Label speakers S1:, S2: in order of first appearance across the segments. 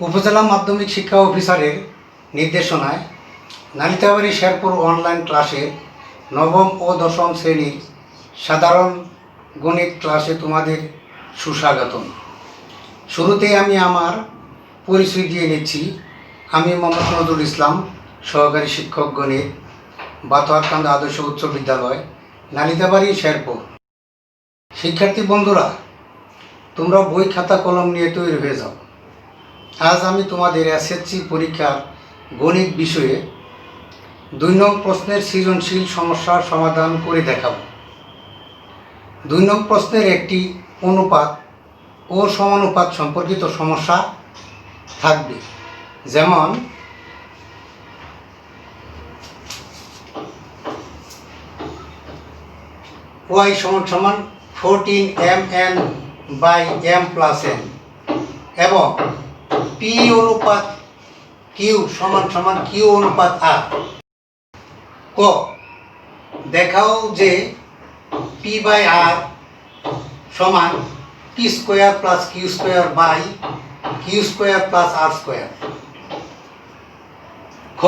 S1: উপজেলা মাধ্যমিক শিক্ষা অফিসারের নির্দেশনায় নালিতাবাড়ী শেরপুর অনলাইন ক্লাসে নবম ও দশম শ্রেণীর সাধারণ গণিত ক্লাসে তোমাদের সুস্বাগতম। শুরুতে আমি আমার পরিচয় দিয়ে নিচ্ছি। আমি মোহাম্মদ নজরুল ইসলাম, সহকারী শিক্ষক গণিত, বাতোয়ারকান্দা আদর্শ উচ্চ বিদ্যালয়, নালিতাবাড়ী শেরপুর। শিক্ষার্থী বন্ধুরা, তোমরা বই খাতা কলম নিয়ে তৈরি হয়ে যাও। আজ আমি তোমাদের এসএসসি পরীক্ষার গণিত বিষয়ে ২ নং প্রশ্নের সৃজনশীল সমস্যার সমাধান করে দেখাব। ২ নং প্রশ্নের একটি অনুপাত ও সমানুপাত সম্পর্কিত সমস্যা থাকবে, যেমন y = 14 mn/m+n এবং p অনুপাত q = q অনুপাত r। ক, দেখাও যে p/r সমান p² + q² + r²। খ,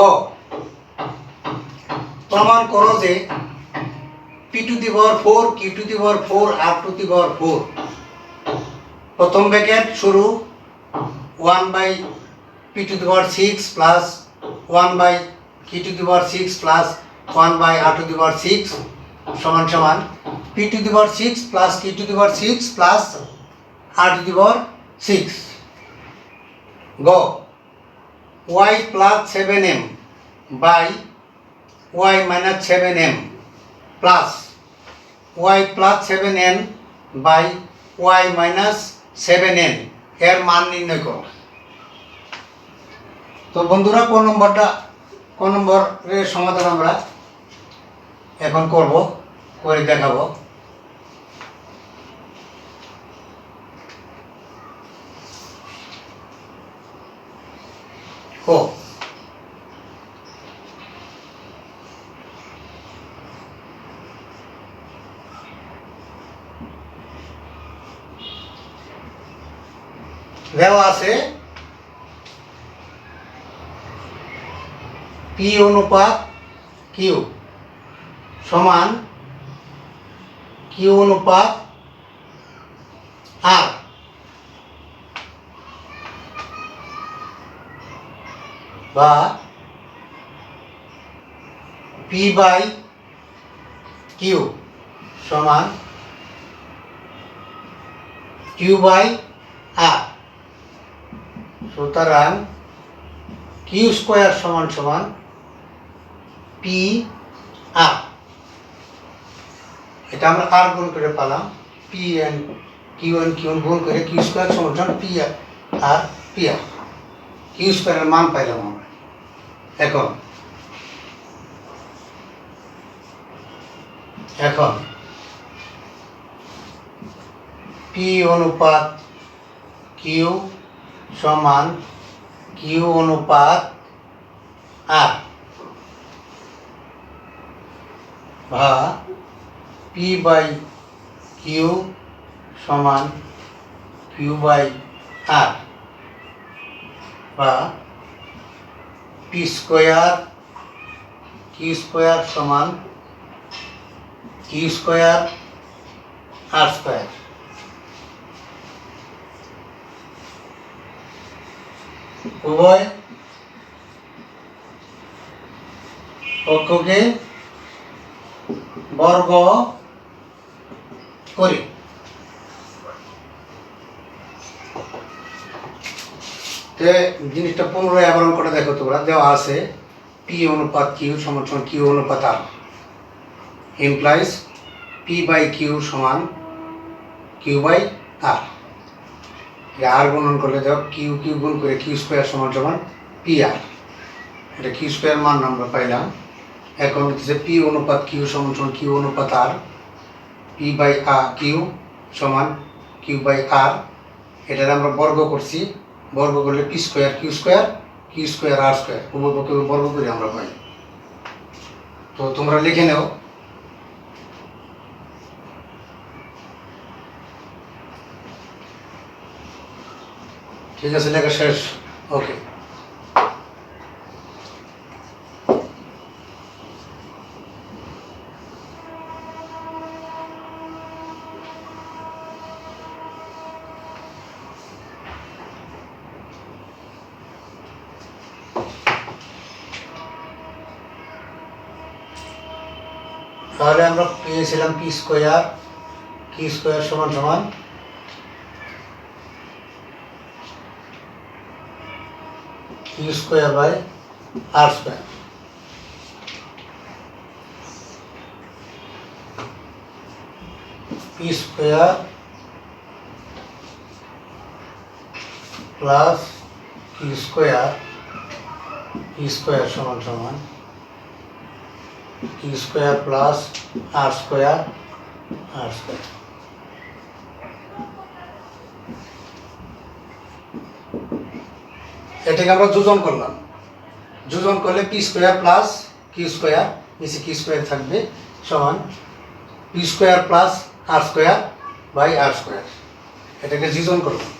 S1: প্রমাণ করো যে p⁴ q⁴ r⁴ প্রথম ব্র্যাকেট শুরু 1/p⁶ + 1/q⁶ + 1/r⁶ সমান p⁶ + q⁶ + r⁶। গ, y + 7m / y - 7m plus y + 7n / y - 7n এর মান নির্ণয় করো। তো বন্ধুরা, ক নম্বরের সমাধান আমরা এখন করে দেখাবো। ক, দেওয়া আছে p অনুপাত q সমান q অনুপাত r বা p/q সমান q/r। সুতরাং q² সমান p/r। এটা আমরা r গুণ করে পেলাম, pn q1 গুণ করে q² সমান p/r। q² এর মান পাইলাম আমরা। এখন p অনুপাত q সমান q অনুপাত r বা p/q সমান q/r বা p² q² সমান q² r²। উভয় পক্ষকে বর্গ করি। জিনিসটা পুনরায় আবরণ করে দেখো তোমরা। দেওয়া আছে p অনুপাত q সমান q অনুপাত r ইমপ্লাইজ p/q সমান q/r। আর গুণন করলে দেখো q গুণ করে q² সমান p/r। এটা q² মান আমরা পাইলাম। এখন হচ্ছে p অনুপাত q সমান q অনুপাত r, p/q সমান q/r। এটার আমরা বর্গ করছি, বর্গ করলে p² q² r², উভয় পক্ষকে বর্গ করে আমরা পাই। তো তোমরা লিখে নাও। ঠিক আছে, লেখা শেষ। ওকে। তাহলে আমরা পেয়েছিলাম পি স্কোয়ার কি স্কোয়ার সমান সমান q square by r square. P square plus Q square সমান সমান কিউ স্কোয়ার প্লাস আর স্কোয়ার এটাকে আমরা যোজন করলাম। যোজন করলে p square plus Q square, নিচে কিউ স্কোয়ার থাকবে, সমান p square plus R square by r square. এটাকে যোজন করলাম।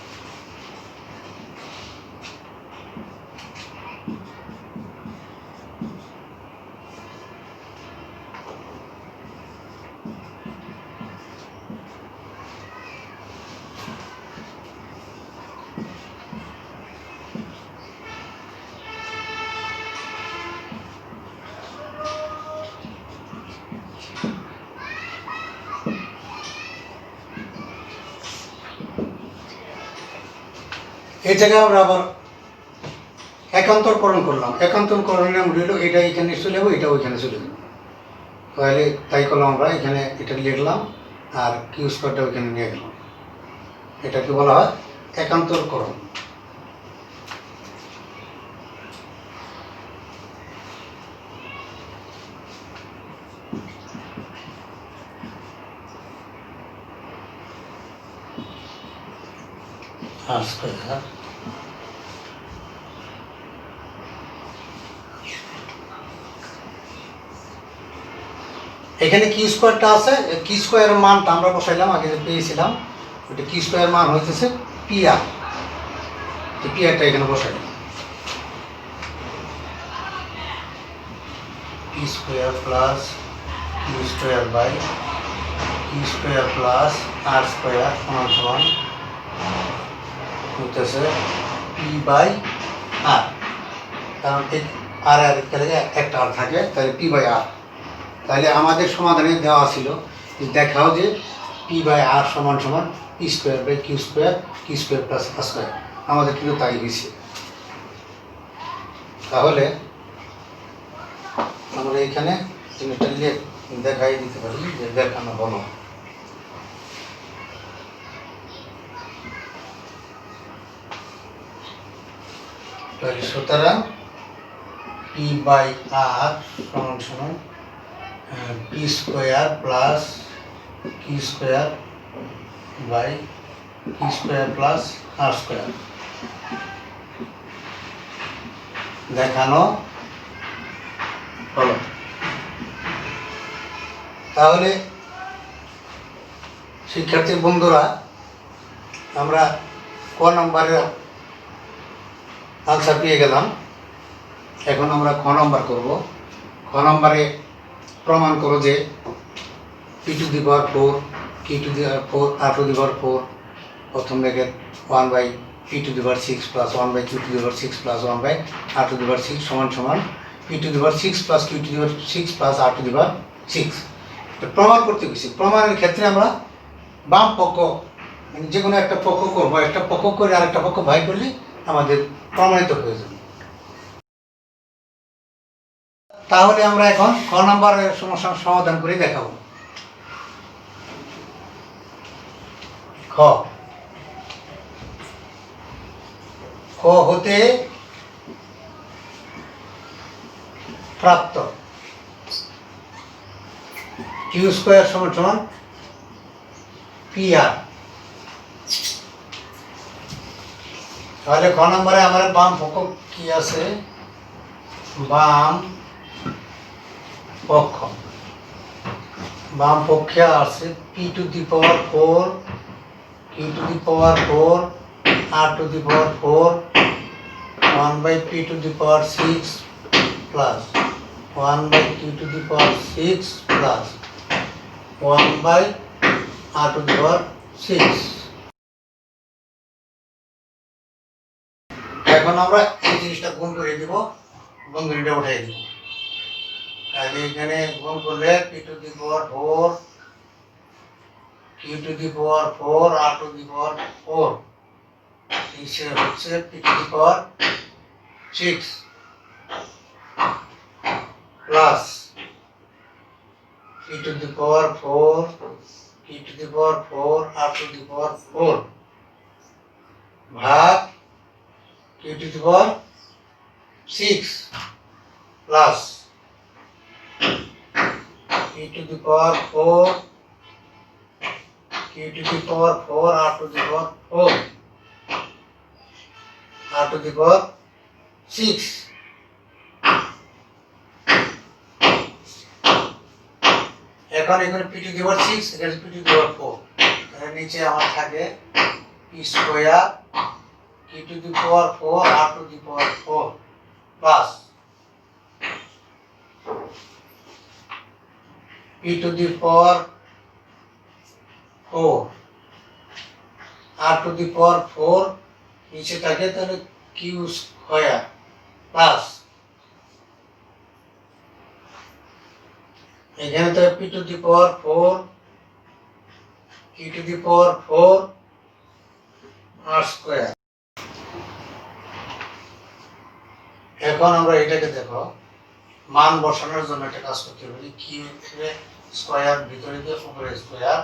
S1: এই জায়গায় আমরা আবার একান্তরকরণ করলাম। একান্তরকরণের নাম হলো এটা এখানে চলে যাবো, এটা ওইখানে চলে যাবো। তাহলে তাই করলাম, আমরা এখানে এটা লিখলাম আর কিউ স্কোয়ারটা ওইখানে নিয়ে গেলাম। এটাকে বলা হয় একান্তরকরণ। আর স্কোয়ার এখানে কি স্কোয়ারটা আছে, কি স্কোয়ারের মানটা আমরা বসাইলাম, আগে যে পেয়েছিলাম ওইটা কি স্কোয়ার মান হইতেছে পি আর। পি আরটা এখানে বসাইলাম, P square plus Q square by Q square plus R square সমান সমান হইতেছে পি বাই আর। কারণ এই আর আর একটা আর থাকে, তাহলে পি বাই আর। তাহলে আমাদের সমাধানে দেওয়া ছিল যে দেখাও যে পি বাই আর সমান সমান p square by Q square plus R square. আমাদের কিন্তু তাই হয়েছে। তাহলে আমরা এখানে জিনিসটা দেখাই দিতে পারি যে দেখানো হলো। সুতরাং পি বাই আর সমান সমান p square plus Q square by Q square plus R square দেখানো হলো। তাহলে শিক্ষার্থী বন্ধুরা, আমরা ক নম্বরের আনসার পেয়ে গেলাম। এখন আমরা খ নম্বর করব। খ নম্বরে প্রমাণ করো যে P to the power 4 Q to the power 4 R to the power 4 প্রথম bracket 1 by P to the power 6 plus 1 by Q to the power 6 plus 1 by R to the power 6 সমান সমান P to the power 6 plus Q to the power 6 plus R to the power 6। প্রমাণ করতে গেছি। প্রমাণের ক্ষেত্রে আমরা বাম পক্ষ মানে যে কোনো একটা পক্ষ করবো, একটা পক্ষ করে আরেকটা পক্ষ ভাগ করলে আমাদের প্রমাণিত হয়ে যাবে। তাহলে আমরা এখন খ নম্বরের সমস্যার সমাধান করে দেখাবো। খ হতে প্রাপ্ত কিউ স্কোয়ার সমান সমান পি আর। তাহলে খ নম্বরে আমার বাম পক্ষ কি আছে, বাম পক্ষে আছে p to the power 4 Q to the power 4 R to the power 4 by p to the power 6 plus 1 by q to the power 6 plus 1 by r to the power 6। এখন আমরা এই জিনিসটা গুণ করে দিব, গুণ করে উঠাই দিব। তাহলে এখানে গুণ করলে p to the power 4 q to the power 4 r to the power 4 নিচে হচ্ছে p to the power 6 plus p to the power 4 q to the power 4 r to the power 4 ভাগ q to the power 6 plus p to the power 4 q to the power 4 r to the power 4 r to the power 6। এখন এখানে p to the power 6 এখানে p to the power 4, তাহলে নিচে আমার থাকে p square q to the power 4 r to the power 4 plus p to the power 4 r to the power 4 নিচে থাকে, তাহলে q স্কয়ার প্লাস এখানে থাকে p to the power 4 q to the power 4 r square. এখন আমরা এটাকে দেখো মান বসানোর জন্য একটা কাজ করতে পারি, q স্কয়ার ভিতরে দিয়ে উপরে square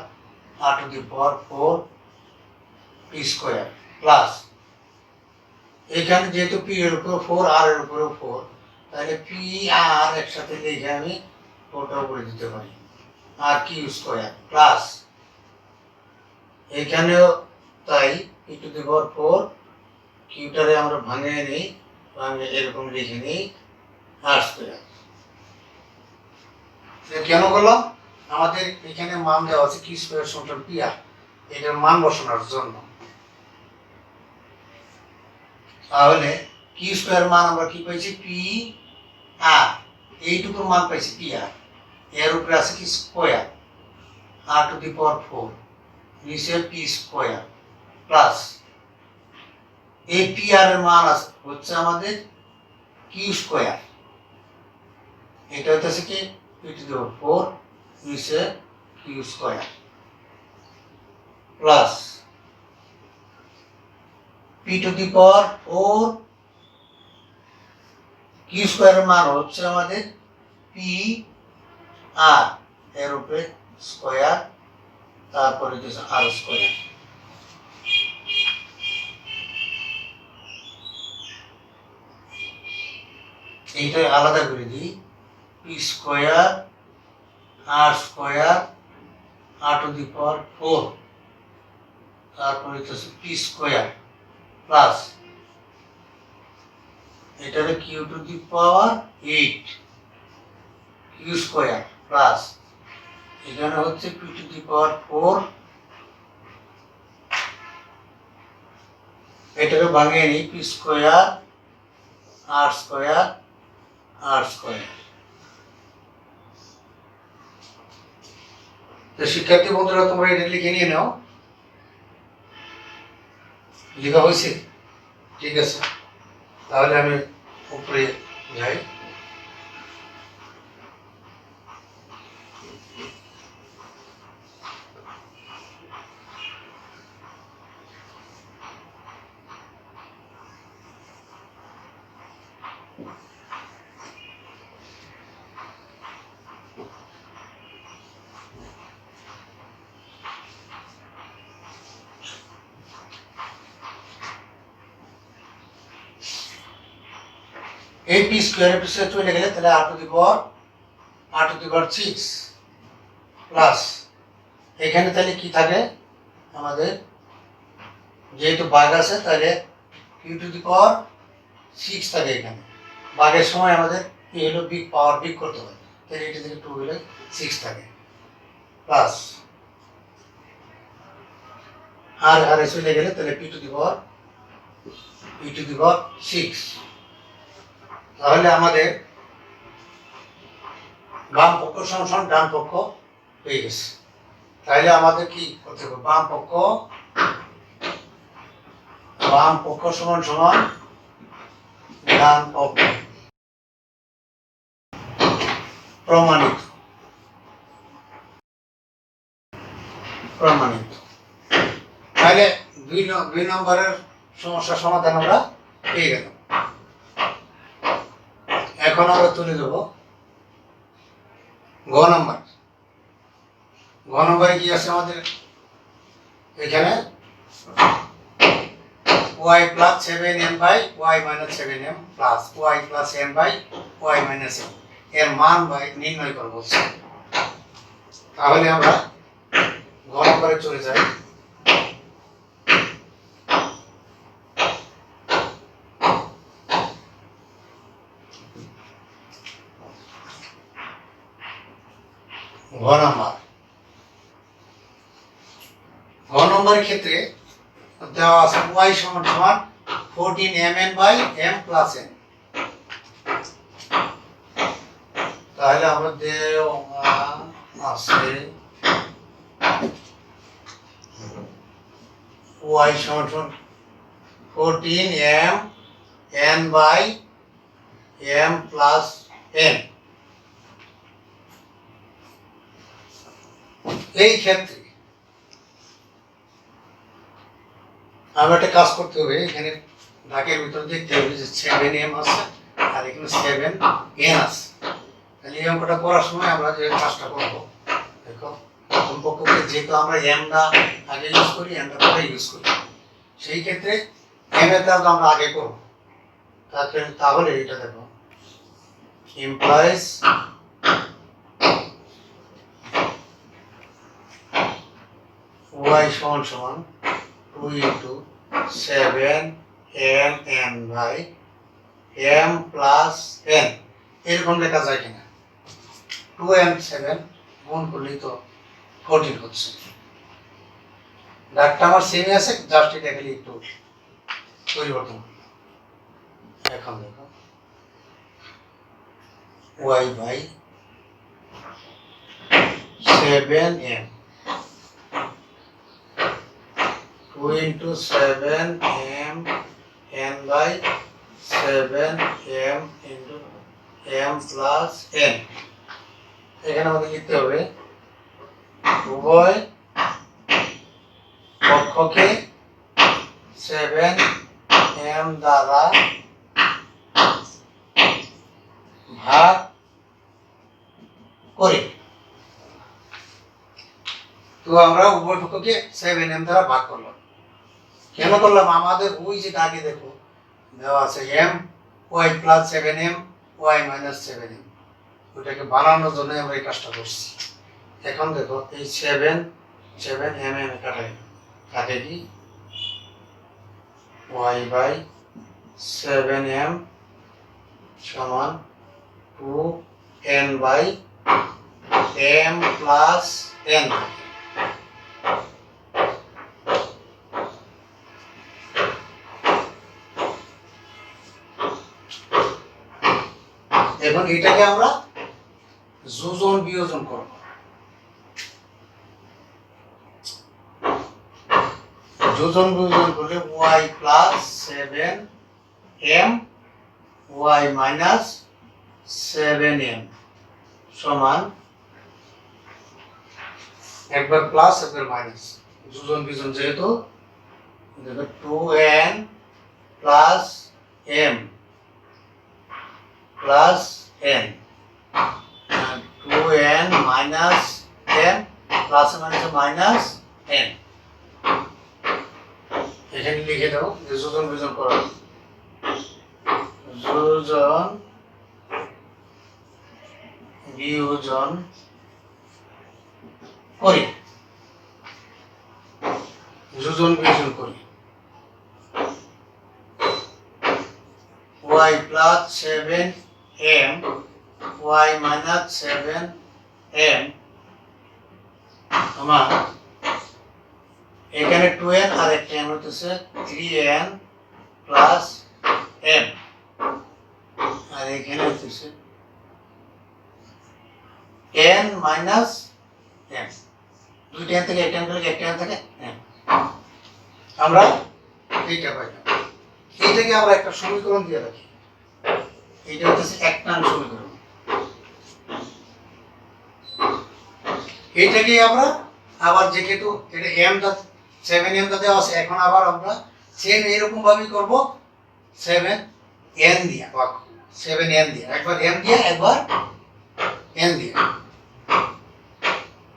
S1: r to the power 4 p square plus এখানে যেহেতু p এর উপর 4 r এর উপরে 4, তাহলে p r একসাথে লিখে আমি 4টা উপরে দিতে পারি আর q স্কয়ার প্লাস এখানেও তাই p to the power 4 qটারে আমরা ভাঙিয়ে নিই, ভাঙে এরকম লিখে নিই r স্কয়ার। কেন করলাম? আমাদের এখানে মান দেওয়া আছে q স্কয়ার সমান p r, এটার মান বসানোর জন্য। তাহলে q স্কয়ার মান আমরা কি পাইছি p r, এইটুকুর মান পাইছি p r, এর উপরে আছে কি square r to the power 4 নিচে p স্কয়ার প্লাস এই p r এর মান হচ্ছে আমাদের q স্কয়ার, এটা হচ্ছে কি p to the power 4 নিচে q square plus p to the power 4 q স্কয়ারের মান হচ্ছে আমাদের p r এর উপরে স্কয়ার তারপরে হচ্ছে r স্কয়ার। এইটা আলাদা করে দিই, p square r square r to the power 4 তারপরে হচ্ছে p স্কয়ার প্লাস এটা q to the power 8 q square plus এখানে হচ্ছে p to the power 4, এটাকে ভাঙিয়ে নিই p square r square r square. তো শিক্ষার্থী বন্ধুরা তোমরা এটা লিখে নিয়ে নাও, লেখা হয়েছে? ঠিক আছে, তাহলে আমি উপরে যাই। এই p স্কয়ারের পিছনে চলে গেলে তাহলে r to the power 6 plus এখানে তাহলে কি থাকে আমাদের, যেহেতু ভাগ আছে তাহলে q to the power 6 থাকে, এখানে ভাগের সময় আমাদের কি হলো বিগ পাওয়ার বিগ করতে হয়, তাহলে এটা থেকে 2 হলে 6 থাকে প্লাস আর চলে গেলে তাহলে p to the power 6 তাহলে আমাদের বাম পক্ষ সমান ডান পক্ষ হয়ে গেছে। তাহলে আমাদের কি করতে হবে? বাম পক্ষ সমান ডান পক্ষ প্রমাণিত। তাহলে দুই নম্বরের সমস্যার সমাধান আমরা পেয়ে গেলাম। এখন আমরা তুলে দেব ঘ নম্বরে কি আছে আমাদের? এখানে y plus 7m by y minus 7m plus y plus m by y minus m এর মান নির্ণয় করব। তাহলে আমরা ঘ নম্বরে চলে যাই। ঘ নম্বরের ক্ষেত্রে দেওয়া আছে y সমান 14mn by m plus n। তাহলে আমরা দেওয়া আছে y সমান 14mn by m plus n। এই ক্ষেত্রে আমরা একটা কাজ করতে হবে। এখানে ঢাকের ভিতর দেখতে হবে যে 7m আছে আর এখানে 7n আছে। তাহলে এই অঙ্কটা করার সময় আমরা যে কাজটা করব, দেখো প্রথম পক্ষকে যেহেতু আমরা m না আগে ইউজ করি, m টা পরে ইউজ করি, সেই ক্ষেত্রে m এর কাজ আমরা আগে করব। তাহলে এটা দেখো implies y সমান 2 into 7mn by m plus n। এরকম লেখা যায় কিনা? 2 and 7 গুণ করলেই তো 14 হচ্ছে। ডাকটা আমার সেমই আছে, জাস্ট এটা খালি একটু পরিবর্তন করলাম। এখন দেখো y by 7m 2 into 7m n by 7m into m plus n। এখানে আমাদের লিখতে হবে উভয় পক্ষকে 7m দ্বারা ভাগ করে। তো আমরা উভয় পক্ষকে 7m দ্বারা ভাগ করলাম। কেন করলাম? আমাদের ওই যে আগে দেখো দেওয়া আছে m y plus 7m y minus 7m, ওটাকে বানানোর জন্য আমরা এই কাজটা করছি। এখন দেখো এই 7m কাটে কি y by 7m সমান 2n by m plus n। এখন এটাকে আমরা যোজন বিয়োজন করব। যোজন বিয়োজন করলে y plus 7m y minus 7m সমান একবার প্লাস একবার মাইনাস, যোজন বিয়োজন যেহেতু 2n plus m plus n 2n minus m plus minus n। এখানে লিখে দাও যে যোজন বিয়োজন করো, যোজন বিয়োজন করি, যোজন বিয়োজন করি y plus 7m y minus 7m আমার এখানে 2n আর একটা m হচ্ছে 3n plus m, আর এখানে হচ্ছে n মাইনাস n, দুইটা n থেকে একটা n থেকে একটা n থেকে n, আমরা এইটা পাইলাম। এইটাকে আমরা একটা সমীকরণ দিয়ে রাখি, এইটা হচ্ছে এক নং সমীকরণ। এইটাকে আমরা আবার যেহেতু এটা m দা 7m দা দেওয়া আছে, এখন আবার আমরা সেম এরকম ভাবেই করব 7n দিয়া, 7n দিয়া, একবার m দিয়া একবার n দিয়া।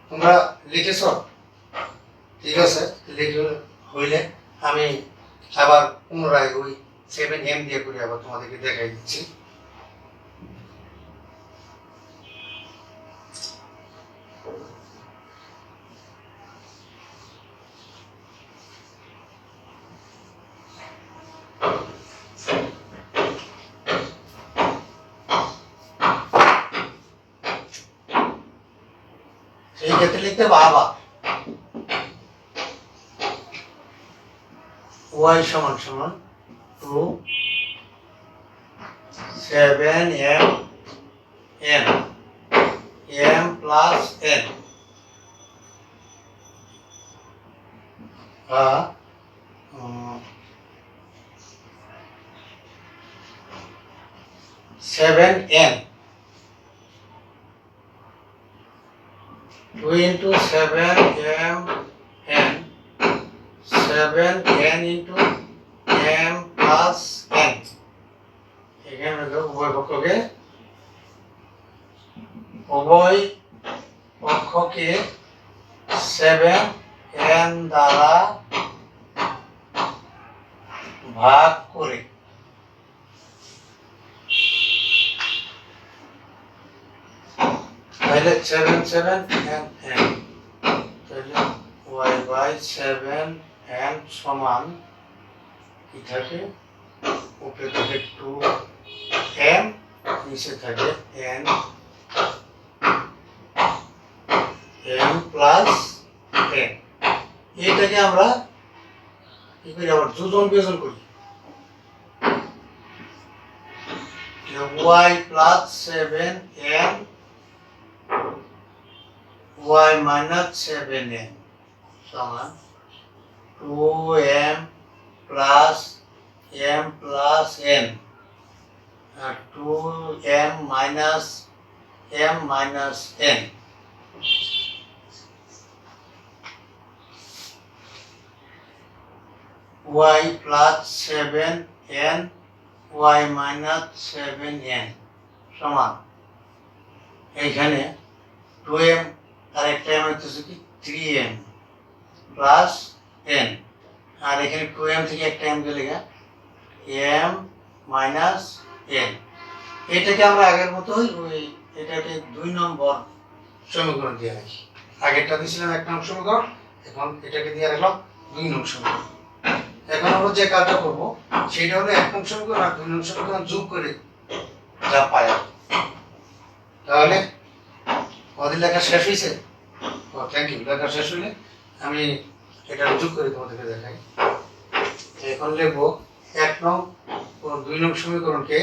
S1: তোমরা লিখেছো? ঠিক আছে, লিখে হইলে আমি আবার পুনরায় ওই 7m দিয়ে করে আবার তোমাদেরকে দেখাই দিচ্ছি। সেই ক্ষেত্রে লিখতে বাবা y সমান সমান 2 7m n m plus n বা 7n 2 into 7m n 7n into m plus n, এখানে উভয় পক্ষকে 7n দ্বারা ভাগ করে তাহলে 7 7 n n, তাহলে y বাই 7n সমান কি থাকে, উপরে থাকে 2m, নিচে থাকে n m প্লাস n। এইটাকে আমরা কি করি, আবার যোজন বিয়োজন করি, y plus 7n y minus 7n সমান 2m plus m plus n আর 2m minus m minus n। y plus 7n y minus 7n সমান এইখানে 2m আর একটা m হচ্ছে কি 3m প্লাস n, আর এখানে 2m থেকে একটা m গেলে m মাইনাস n। এটাকে আমরা আগের মতোই ওই এটাকে 2 নম্বর সমীকরণ দিয়ে রাখি। আগেরটা দিয়েছিলাম 1 নং সমীকরণ, এখন এটাকে দিয়ে রাখলাম 2 নং সমীকরণ। এখন আমরা যে কাজটা করব সেটা হলো 1 নং সমীকরণ আর 2 নং সমীকরণ যোগ করে যা পাই। তাহলে আমাদের লেখা শেষ হয়েছে? ও থ্যাংক ইউ। লেখা শেষ হলে আমি এটা যোগ করে তোমাদেরকে দেখাই। এখন লিখবো 1 নং ও 2 নং সমীকরণকে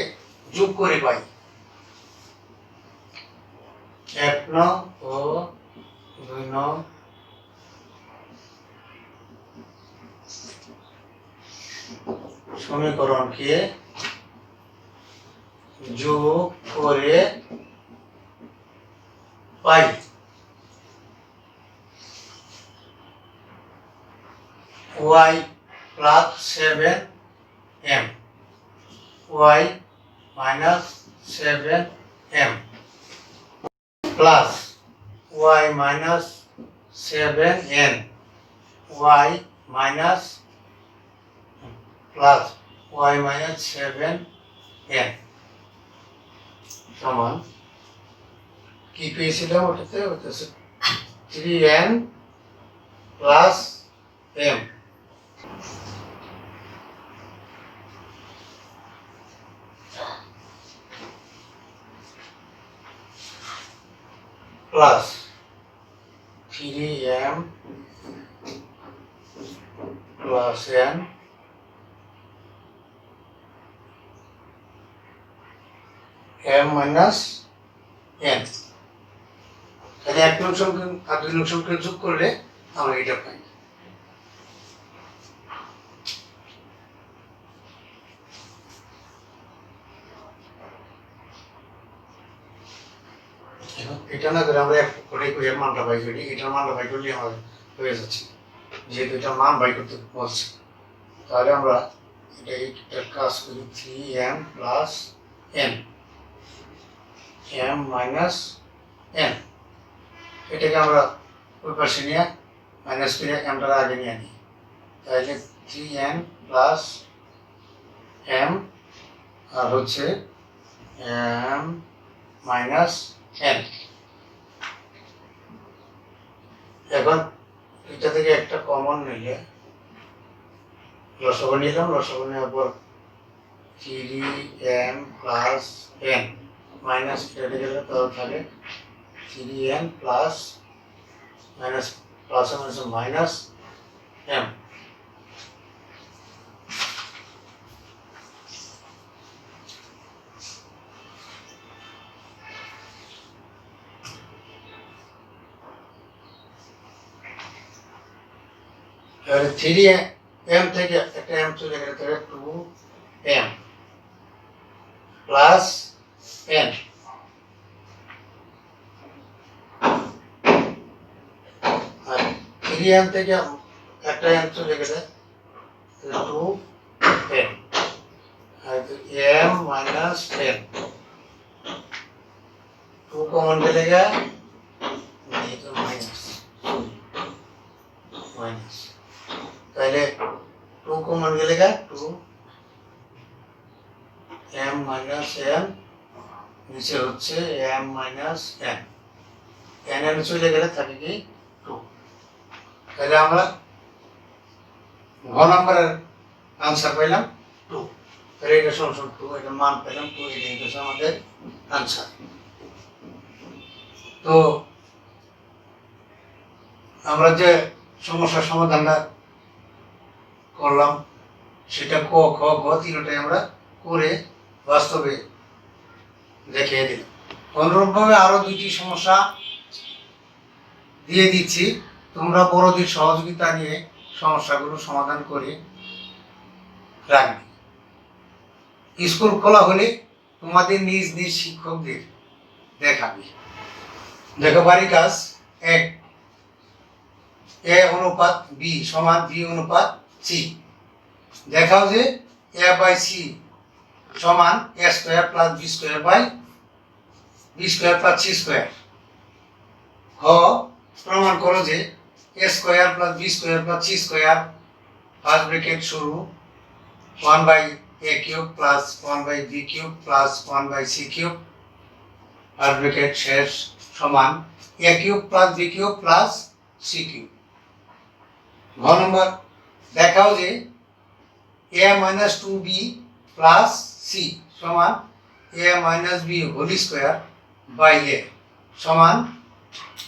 S1: যোগ করে পাই। 1 নং ও 2 নং সমীকরণকে যোগ করে পাই। y plus 7m y minus 7m plus y minus 7n y minus plus y minus 7n সমান কি পেয়েছিলাম ওটাতে, হচ্ছে 3n plus m plus 3m plus n m minus n। তাহলে 1 নং সমীকরণ আর 2 নং সমীকরণ যোগ করলে আমরা এটা পাই। এটা না করে আমরা এর মানটা বাই করি, এটার মানটা বাই করলে আমাদের হয়ে যাচ্ছে, যেহেতু এটার মান বাই করতে বলছে। তাহলে আমরা এটার কাজ করি 3m plus n, m minus n, এটাকে আমরা ওই পাশে নিয়ে মাইনাস করে mটার আগে নিয়ে নিই। তাহলে 3n প্লাস m আর হচ্ছে m মাইনাস n। এখন এটা থেকে একটা কমন নিলে লসাগু নিলাম, লসাগু নেওয়ার পর 3m প্লাস n মাইনাস এটা গেলে তাহলে থাকে 3n plus minus plus minus m। এবারে 3m থেকে একটা m চলে গেলে তাহলে 2m প্লাস n। আর 3m থেকে একটা m চলে গেলে 2m আর m মাইনাস n। 2 কমন গেলে গা মাইনাস মাইনাস, তাহলে 2 কমন গেলে গা 2m মাইনাস n, নিচে হচ্ছে m মাইনাস n, n এর চলে গেলে থাকে কি 2। তাহলে আমরা ঘ নম্বরের আনসার পাইলাম 2। তাহলে এটা সমান 2, এটা মান পেলাম 2, এটা হচ্ছে আমাদের আনসার। তো আমরা যে সমস্যার সমাধানটা করলাম সেটা ক, খ, গ তিনটাই আমরা করে বাস্তবে দেখিয়ে দিলাম। অনুরূপভাবে আরো 2টি সমস্যা দিয়ে দিচ্ছি, তোমরা বড়দের সহযোগিতা নিয়ে সমস্যাগুলো সমাধান করে রাখবে। স্কুল খোলা হলে তোমাদের নিজ নিজ শিক্ষকদের দেখাবে। দেখো বাড়ির কাজ 1, a অনুপাত b সমান b অনুপাত c। দেখাও যে a বাই c সমান a square plus b square by b square plus c square. খ প্রমাণ করো যে a square plus b square plus c square first bracket শুরু 1 by a cube plus 1 by b cube plus 1 by c cube first bracket শেষ সমান a cube plus b cube plus c cube. ঘ number দেখাও যে a minus 2b plus c সমান a minus b whole square by a সমান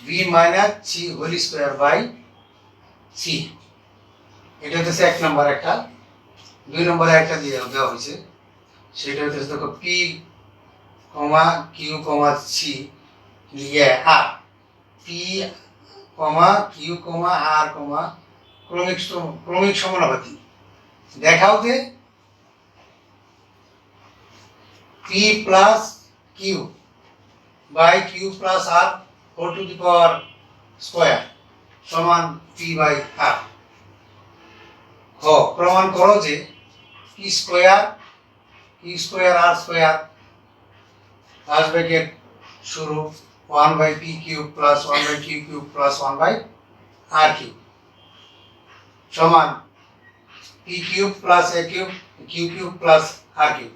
S1: b minus c whole square by c। এটা হচ্ছে 1 নম্বর একটা। 2 নম্বরে একটা দিয়ে দেওয়া হয়েছে, সেটা হচ্ছে দেখো p কমা q কমা c লিয়ে r, p কমা q কমা r কমা ক্রমিক সমানুপাতি। দেখাও যে p plus q by q plus r whole to the power square সমান p বাই r। খ প্রমাণ করো যে p square r square first bracket শুরু 1 by p cube plus 1 by q cube plus 1 by r cube সমান p cube plus a cube q cube plus r cube.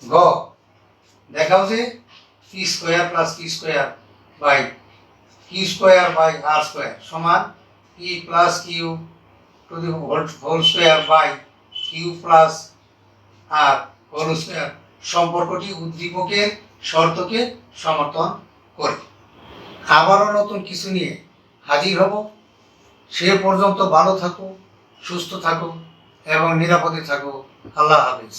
S1: গ দেখাও যে p square plus q square by q square by r square সমান p plus q to the whole square by q plus r whole square. সম্পর্কটি উদ্দীপকের শর্তকে সমর্থন করে। আবারও নতুন কিছু নিয়ে হাজির হব। সে পর্যন্ত ভালো থাকো, সুস্থ থাকো এবং নিরাপদে থাকো। আল্লাহ হাফেজ।